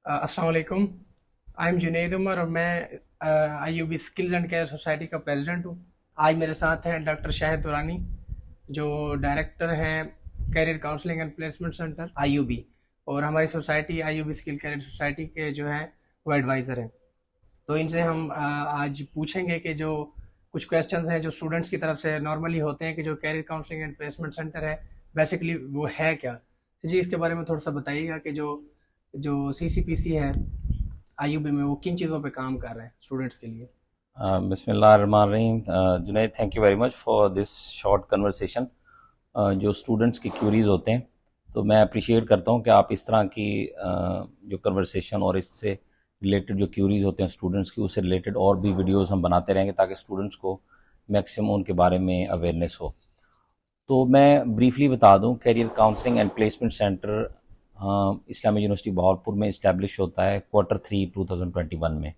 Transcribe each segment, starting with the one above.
अस्सलाम वालेकुम। I am Junaid Umar और मैं आईयूबी स्किल्स एंड केयर सोसाइटी का प्रेसिडेंट हूँ। आज मेरे साथ हैं डॉक्टर शाहिद दुरानी, जो डायरेक्टर हैं career counselling and placement centre IUB, और हमारी society IUB skill career society के जो हैं वो एडवाइज़र हैं। तो इनसे हम आज पूछेंगे कि जो कुछ क्वेश्चंस हैं जो स्टूडेंट्स की तरफ से नॉर्मली होते हैं कि जो career counselling and placement centre है बेसिकली वो है क्या। तो जी इसके बारे में थोड़ा सा बताइएगा कि जो जो सीसीपीसी है आईयूबी में वो किन चीज़ों पे काम कर रहे हैं स्टूडेंट्स के लिए। बिस्मिल्लाहिर्रहमानिर्रहीम। Junaid, thank you very much for this short conversation. जो स्टूडेंट्स के क्यूरीज होते हैं, तो मैं अप्रिशिएट करता हूं कि आप इस तरह की जो कन्वर्सेशन और इससे रिलेटेड जो क्यूरीज होते हैं स्टूडेंट्स की, उससे रिलेटेड और भी वीडियोस हम बनाते रहेंगे ताकि स्टूडेंट्स को मैक्सिमम उनके बारे में अवेयरनेस हो। तो मैं ब्रीफली बता दूं, career counselling and placement centre Islami university Bahawalpur में इस्टेब्लिश होता है Q3 2021 में,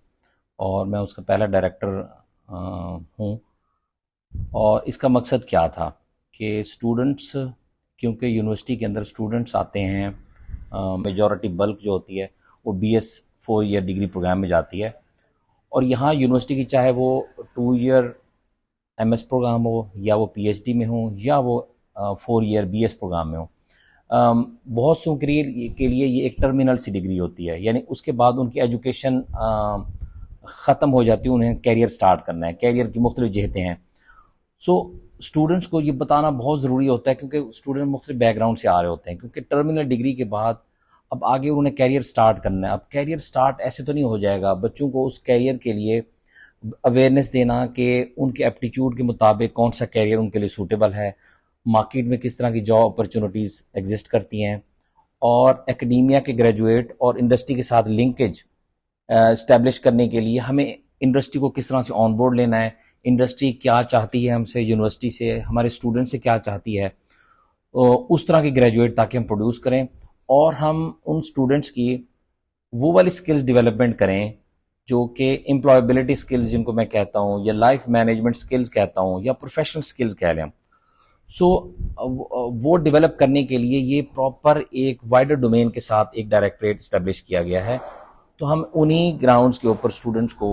और मैं उसका पहला डायरेक्टर हूँ। और इसका मकसद क्या था कि स्टूडेंट्स, क्योंकि यूनिवर्सिटी के अंदर स्टूडेंट्स आते हैं, मेजॉरिटी बल्क जो होती है वो BS 4 ईयर डिग्री प्रोग्राम में जाती है। और यहाँ यूनिवर्सिटी की चाहे वो 2 ईयर MS प्रोग्राम हो, या वो PhD में हो, या वो 4 ईयर BS प्रोग्राम में हो, बहुत सौ के लिए ये एक टर्मिनल सी डिग्री होती है, यानी उसके बाद उनकी एजुकेशन ख़त्म हो जाती है, उन्हें कैरियर स्टार्ट करना है। कैरियर की मुख्तलिफ जहतें हैं। सो स्टूडेंट्स को ये बताना बहुत ज़रूरी होता है, क्योंकि स्टूडेंट मुख्तलिफ बैकग्राउंड से आ रहे होते हैं, क्योंकि टर्मिनल डिग्री के बाद अब आगे उन्हें कैरियर स्टार्ट करना है। अब कैरियर स्टार्ट ऐसे तो नहीं हो जाएगा, बच्चों को उस कैरियर के लिए अवेयरनेस देना कि उनके एप्टीट्यूड के मुताबिक कौन सा कैरियर उनके लिए सूटेबल है, मार्केट में किस तरह की जॉब अपॉर्चुनिटीज़ एग्जिस्ट करती हैं, और एकेडेमिया के ग्रेजुएट और इंडस्ट्री के साथ लिंकेज इस्टेब्लिश करने के लिए हमें इंडस्ट्री को किस तरह से ऑन बोर्ड लेना है, इंडस्ट्री क्या चाहती है हमसे, यूनिवर्सिटी से, हमारे स्टूडेंट से क्या चाहती है, उस तरह के ग्रेजुएट ताकि हम प्रोड्यूस करें, और हम उन स्टूडेंट्स की वो वाली स्किल्स डेवलपमेंट करें जो कि एम्प्लॉयबिलिटी स्किल्स जिनको मैं कहता हूँ, या लाइफ मैनेजमेंट स्किल्स कहता हूँ, या प्रोफेशनल स्किल्स कह लें। सो वो डेवलप करने के लिए ये प्रॉपर एक वाइडर डोमेन के साथ एक डायरेक्टरेट इस्टेब्लिश किया गया है। तो हम उन्हीं ग्राउंड्स के ऊपर स्टूडेंट्स को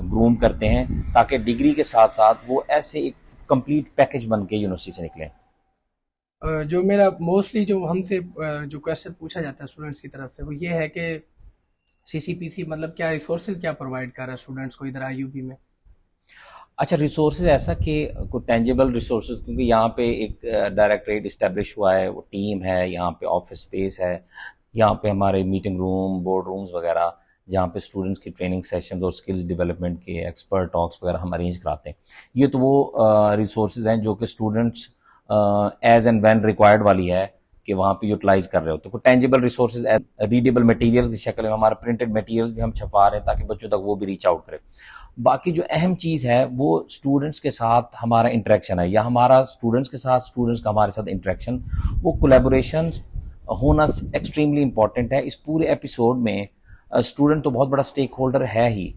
ग्रूम करते हैं ताकि डिग्री के साथ साथ वो ऐसे एक कंप्लीट पैकेज बन के यूनिवर्सिटी से निकलें। जो मेरा मोस्टली जो हमसे जो क्वेश्चन पूछा जाता है स्टूडेंट्स की तरफ से वो ये है कि सीसीपीसी मतलब क्या रिसोर्सेज क्या प्रोवाइड कर रहा है स्टूडेंट्स को इधर आईयूबी में। अच्छा, रिसोर्सेज ऐसा कि कोई टेंजिबल रिसोर्सेज, क्योंकि यहाँ पे एक डायरेक्टरेट इस्टेब्लिश हुआ है, वो टीम है, यहाँ पे ऑफिस स्पेस है, यहाँ पे हमारे मीटिंग रूम, बोर्ड रूम्स वगैरह, जहाँ पे स्टूडेंट्स की ट्रेनिंग सेशंस और स्किल्स डेवलपमेंट के एक्सपर्ट टॉक्स वगैरह हम अरेंज कराते हैं। ये तो वो रिसोर्सेज हैं जो कि students as and when required वाली है कि वहाँ पे यूटिलाइज कर रहे हो। तो कोई टेंजिबल रिसोर्सेज, रीडेबल मटेरियल की शक्ल में हमारा प्रिंटेड मटेरियल भी हम छपा रहे हैं ताकि बच्चों तक वो भी रीच आउट करे। बाकी जो अहम चीज़ है वो स्टूडेंट्स के साथ हमारा इंटरेक्शन है, या हमारा स्टूडेंट्स के साथ, स्टूडेंट्स का हमारे साथ इंटरेक्शन, वो कोलैबोरेशन होना एक्सट्रीमली इंपॉर्टेंट है। इस पूरे एपिसोड में स्टूडेंट तो बहुत बड़ा स्टेक होल्डर है ही,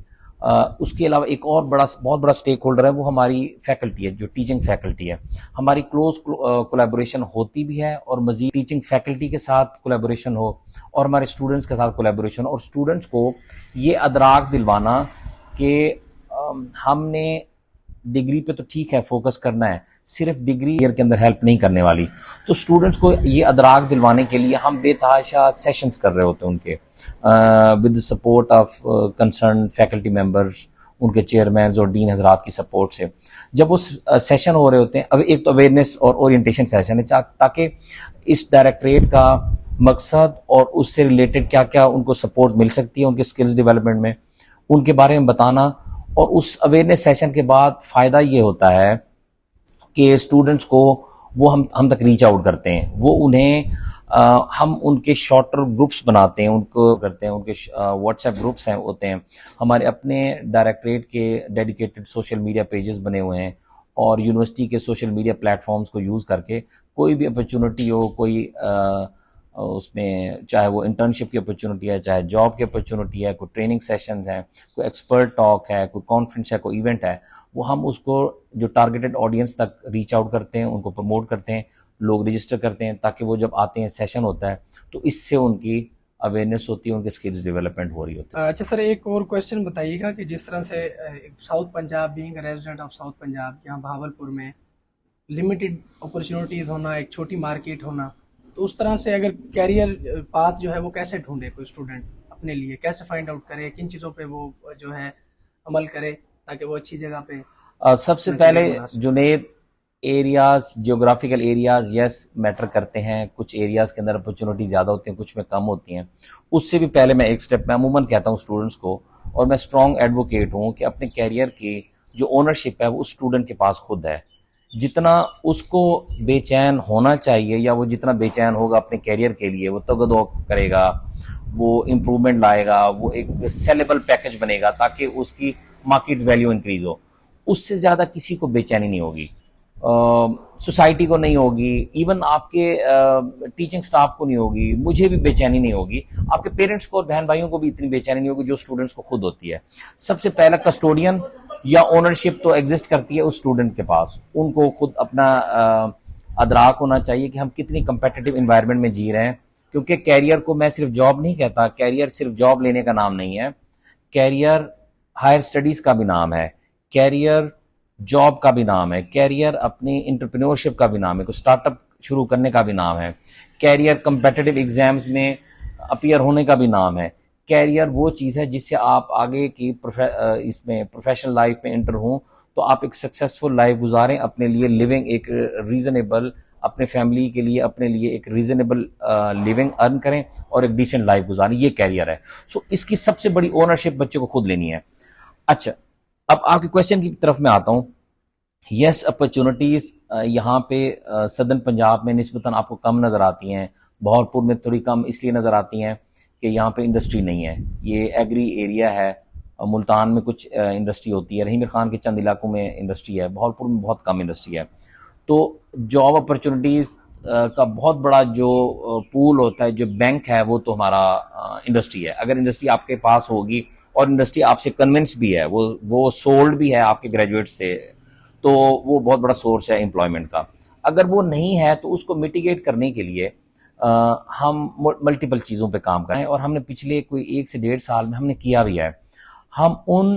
उसके अलावा एक और बहुत बड़ा स्टेक होल्डर है, वो हमारी फैकल्टी है, जो टीचिंग फैकल्टी है। हमारी क्लोज कोलैबोरेशन होती भी है, और मजीद टीचिंग फैकल्टी के साथ कोलैबोरेशन हो, और हमारे स्टूडेंट्स के साथ कोलैबोरेशन, और स्टूडेंट्स को ये अदराक दिलवाना कि हमने डिग्री पे तो ठीक है फोकस करना है, सिर्फ डिग्री ईयर के अंदर हेल्प नहीं करने वाली। तो स्टूडेंट्स को ये अदराक दिलवाने के लिए हम बेतहाशा सेशंस कर रहे होते हैं उनके, with support of concern faculty members, उनके चेयरमैन और डीन हजरात की सपोर्ट से। जब वो सेशन हो रहे होते हैं, अब एक तो अवेयरनेस और ओरिएंटेशन सेशन है, ताकि इस डायरेक्टरेट का मकसद और उससे रिलेटेड क्या क्या उनको सपोर्ट मिल सकती है उनके स्किल्स डेवलपमेंट में, उनके बारे में बताना। और उस अवेयरनेस सेशन के बाद फ़ायदा ये होता है कि स्टूडेंट्स को वो हम तक रीच आउट करते हैं, वो उन्हें हम उनके शॉर्टर ग्रुप्स बनाते हैं, उनको करते हैं, उनके व्हाट्सएप ग्रुप्स हैं होते हैं, हमारे अपने डायरेक्टरेट के डेडिकेटेड सोशल मीडिया पेजेस बने हुए हैं, और यूनिवर्सिटी के सोशल मीडिया प्लेटफॉर्म्स को यूज़ करके कोई भी अपॉर्चुनिटी हो, कोई उसमें चाहे वो इंटर्नशिप की अपॉर्चुनिटी है, चाहे जॉब की अपॉर्चुनिटी है, कोई ट्रेनिंग सेशंस हैं, कोई एक्सपर्ट टॉक है, कोई कॉन्फ्रेंस है, कोई इवेंट है, वो हम उसको जो टारगेटेड ऑडियंस तक रीच आउट करते हैं, उनको प्रमोट करते हैं, लोग रजिस्टर करते हैं, ताकि वो जब आते हैं, सेशन होता है, तो इससे उनकी अवेयरनेस होती है, उनके स्किल्स डेवलपमेंट हो रही होती है। अच्छा सर, एक और क्वेश्चन बताइएगा कि जिस तरह से south Punjab, being resident of south Punjab, यहाँ भावलपुर में लिमिटेड अपॉर्चुनिटीज़ होना, एक छोटी मार्केट होना, तो उस तरह से अगर कैरियर पाथ जो है वो कैसे ढूंढे कोई स्टूडेंट अपने लिए, कैसे फाइंड आउट करे, किन चीज़ों पे वो जो है अमल करे ताकि वो अच्छी जगह पे सबसे अपना पहले करियर बना सके। Junaid, areas, geographical areas yes matter करते हैं। कुछ एरियाज के अंदर अपॉर्चुनिटी ज़्यादा होती हैं, कुछ में कम होती हैं। उससे भी पहले मैं एक स्टेप, मैं अमूमन कहता हूँ स्टूडेंट्स को, और मैं स्ट्रॉन्ग एडवोकेट हूँ कि अपने कैरियर की जो ओनरशिप है वो स्टूडेंट के पास खुद है। जितना उसको बेचैन होना चाहिए, या वो जितना बेचैन होगा अपने कैरियर के लिए, वो तगदो करेगा, वो इम्प्रूवमेंट लाएगा, वो एक सेलेबल पैकेज बनेगा ताकि उसकी मार्केट वैल्यू इंक्रीज हो, उससे ज़्यादा किसी को बेचैनी नहीं होगी। सोसाइटी को नहीं होगी, इवन आपके टीचिंग स्टाफ को नहीं होगी, मुझे भी बेचैनी नहीं होगी, आपके पेरेंट्स को और बहन भाइयों को भी इतनी बेचैनी नहीं होगी जो स्टूडेंट्स को खुद होती है। सबसे पहला कस्टोडियन या ओनरशिप तो एग्जिस्ट करती है उस स्टूडेंट के पास। उनको खुद अपना अदराक होना चाहिए कि हम कितनी कंपेटिटिव इन्वायरमेंट में जी रहे हैं, क्योंकि कैरियर को मैं सिर्फ जॉब नहीं कहता, कैरियर सिर्फ जॉब लेने का नाम नहीं है, कैरियर हायर स्टडीज का भी नाम है, कैरियर जॉब का भी नाम है, कैरियर अपनी इंटरप्रेन्योरशिप का भी नाम है, कुछ स्टार्टअप शुरू करने का भी नाम है, कैरियर कंपेटिटिव एग्जाम्स में अपीयर होने का भी नाम है। कैरियर वो चीज़ है जिससे आप आगे की इसमें प्रोफेशनल लाइफ में एंटर हों तो आप एक सक्सेसफुल लाइफ गुजारें, अपने लिए लिविंग एक रीजनेबल, अपने फैमिली के लिए अपने लिए एक रीजनेबल लिविंग अर्न करें और एक डिसेंट लाइफ गुजारें। ये कैरियर है। सो इसकी सबसे बड़ी ओनरशिप बच्चे को खुद लेनी है। अच्छा, अब आपके क्वेश्चन की तरफ मैं आता हूँ। यस, अपॉर्चुनिटीज यहाँ पे सदर्न पंजाब में निस्बतन आपको कम नज़र आती हैं, बहावलपुर में थोड़ी कम इसलिए नज़र आती हैं कि यहाँ पे इंडस्ट्री नहीं है, ये एग्री एरिया है। मुल्तान में कुछ इंडस्ट्री होती है, रहीम खान के चंद इलाकों में इंडस्ट्री है, बहावलपुर में बहुत कम इंडस्ट्री है। तो जॉब अपॉर्चुनिटीज़ का बहुत बड़ा जो पूल होता है, जो बैंक है, वो तो हमारा इंडस्ट्री है। अगर इंडस्ट्री आपके पास होगी और इंडस्ट्री आपसे कन्विंस भी है, वो सोल्ड भी है आपके ग्रेजुएट से, तो वो बहुत बड़ा सोर्स है एम्प्लॉयमेंट का। अगर वो नहीं है तो उसको मिटिगेट करने के लिए हम मल्टीपल चीज़ों पे काम कर रहे हैं, और हमने पिछले कोई 1 से 1.5 साल में हमने किया भी है। हम उन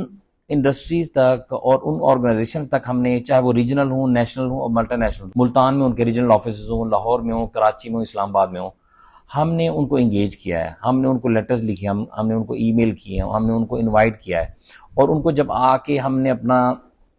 इंडस्ट्रीज तक और उन ऑर्गेनाइजेशन तक हमने, चाहे वो रीजनल हो, नेशनल हो और मल्टीनेशनल, मुल्तान में उनके रीजनल ऑफिस हो, लाहौर में हो, कराची में हो, इस्लामाबाद में हो, हमने उनको एंगेज किया है, हमने उनको लेटर्स लिखे, हमने उनको ईमेल किए हैं, हमने उनको इनवाइट किया है, और उनको जब आके हमने अपना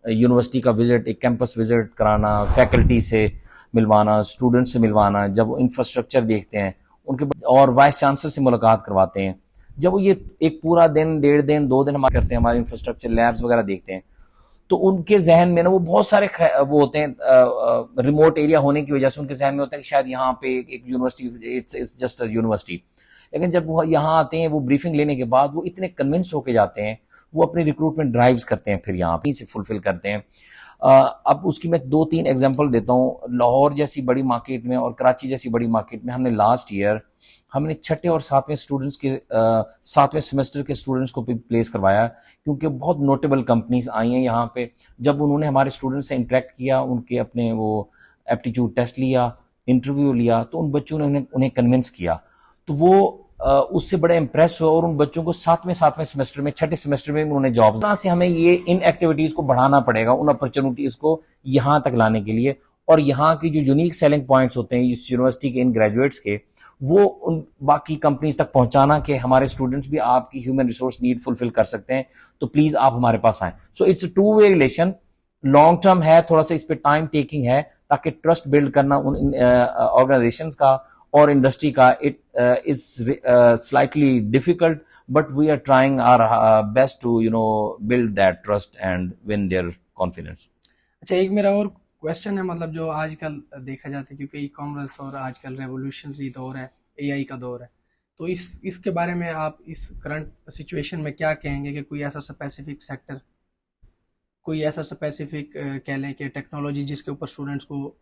यूनिवर्सिटी का विजिट, एक कैंपस विजिट कराना, फैकल्टी से मिलवाना, स्टूडेंट से मिलवाना, जब वो इंफ्रास्ट्रक्चर देखते हैं उनके, और वाइस चांसलर से मुलाकात करवाते हैं, जब वो ये एक पूरा दिन, 1.5 दिन, 2 दिन हमारे करते हैं, हमारे इंफ्रास्ट्रक्चर लैब्स वगैरह देखते हैं, तो उनके जहन में ना वो बहुत सारे वो होते हैं, रिमोट एरिया होने की वजह से उनके जहन में होता है कि शायद यहाँ पे एक university, it's just a university. लेकिन जब वो यहाँ आते हैं, वो ब्रीफिंग लेने के बाद वो इतने कन्विंस होके जाते हैं, वो अपनी रिक्रूटमेंट ड्राइव्स करते हैं, फिर यहाँ पे से फुलफिल करते हैं। अब उसकी मैं 2-3 एग्जांपल देता हूँ। लाहौर जैसी बड़ी मार्केट में और कराची जैसी बड़ी मार्केट में हमने लास्ट ईयर हमने 6ठे और 7वें स्टूडेंट्स के 7वें सेमेस्टर के स्टूडेंट्स को भी प्लेस करवाया, क्योंकि बहुत नोटेबल कंपनीज आई हैं यहाँ पे। जब उन्होंने हमारे स्टूडेंट्स से इंटरेक्ट किया, उनके अपने वो एप्टीट्यूड टेस्ट लिया, इंटरव्यू लिया, तो उन बच्चों ने उन्हें कन्विंस किया, तो वो उससे बड़े इंप्रेस हुए, और उन बच्चों को 7वें सेमेस्टर में, 6ठे सेमेस्टर में उन्होंने जॉब। यहाँ से हमें ये इन एक्टिविटीज को बढ़ाना पड़ेगा, उन अपॉर्चुनिटीज को यहाँ तक लाने के लिए, और यहाँ की जो यूनिक सेलिंग पॉइंट्स होते हैं इस यूनिवर्सिटी के इन ग्रेजुएट्स के, वो उन बाकी कंपनीज तक पहुंचाना कि हमारे स्टूडेंट्स भी आपकी ह्यूमन रिसोर्स नीड फुलफिल कर सकते हैं, तो प्लीज आप हमारे पास आए। So it's 2 way relation, long term है, थोड़ा सा इस पे टाइम टेकिंग है, ताकि ट्रस्ट बिल्ड करना उन ऑर्गेनाइजेशंस का और इंडस्ट्री का, it is slightly difficult, but we are trying our best to build that trust and win their confidence. अच्छा, एक मेरा और क्वेश्चन है, मतलब जो आजकल देखा जाता है, क्योंकि ई कॉमर्स और आजकल रेवोल्यूशनरी दौर है, एआई का दौर है, तो इसके बारे में आप इस करंट सिचुएशन में क्या कहेंगे कि कोई ऐसा स्पेसिफिक सेक्टर, कोई ऐसा स्पेसिफिक कह लें कि टेक्नोलॉजी जिसके ऊपर स्टूडेंट्स को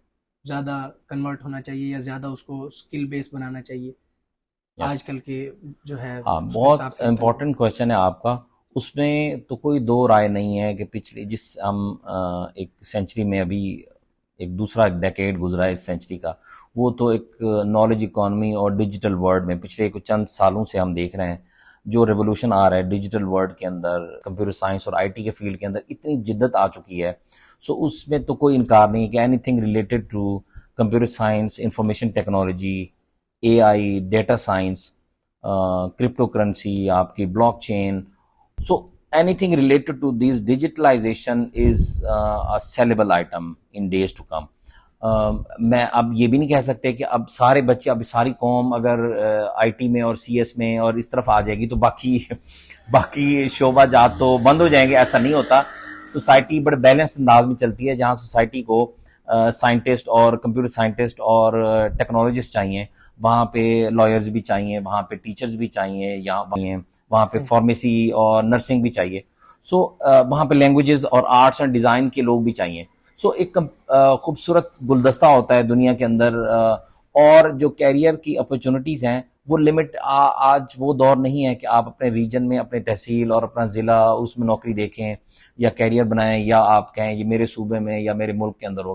ज़्यादा कन्वर्ट होना चाहिए या ज़्यादा उसको स्किल बेस बनाना चाहिए आजकल के जो है? हाँ, बहुत इम्पोर्टेंट क्वेश्चन है आपका। उसमें तो कोई दो राय नहीं है कि पिछले जिस हम एक सेंचुरी में अभी एक दूसरा डेकेड गुजरा है इस सेंचुरी का, वो तो एक नॉलेज इकॉनमी और डिजिटल वर्ल्ड में पिछले कुछ चंद सालों से हम देख रहे हैं जो रेवोल्यूशन आ रहा है डिजिटल वर्ल्ड के अंदर, कंप्यूटर साइंस और आईटी के फील्ड के अंदर इतनी जिद्दत आ चुकी है। सो उसमें तो कोई इनकार नहीं कि anything related to computer science, information technology, AI, data science, crypto currency, आपकी blockchain, so anything related to this digitalization is a sellable item in days to come. मैं अब ये भी नहीं कह सकते कि अब सारे बच्चे, अब सारी कौम अगर आईटी में और सीएस में और इस तरफ आ जाएगी तो बाकी शोबा जात तो बंद हो जाएंगे, ऐसा नहीं होता। सोसाइटी बड़े बैलेंस अंदाज में चलती है, जहाँ सोसाइटी को साइंटिस्ट और कंप्यूटर साइंटिस्ट और टेक्नोलॉजिस्ट चाहिए, वहाँ पे लॉयर्स भी चाहिए, वहाँ पे टीचर्स भी चाहिए, वहाँ पे फार्मेसी और नर्सिंग भी चाहिए। सो वहाँ पे लैंग्वेजेस और आर्ट्स एंड डिज़ाइन के लोग भी चाहिए। सो एक खूबसूरत गुलदस्ता होता है दुनिया के अंदर, और जो कैरियर की अपॉर्चुनिटीज़ हैं वो लिमिट आज वो दौर नहीं है कि आप अपने रीजन में, अपने तहसील और अपना ज़िला उसमें नौकरी देखें या कैरियर बनाएं, या आप कहें ये मेरे सूबे में या मेरे मुल्क के अंदर हो।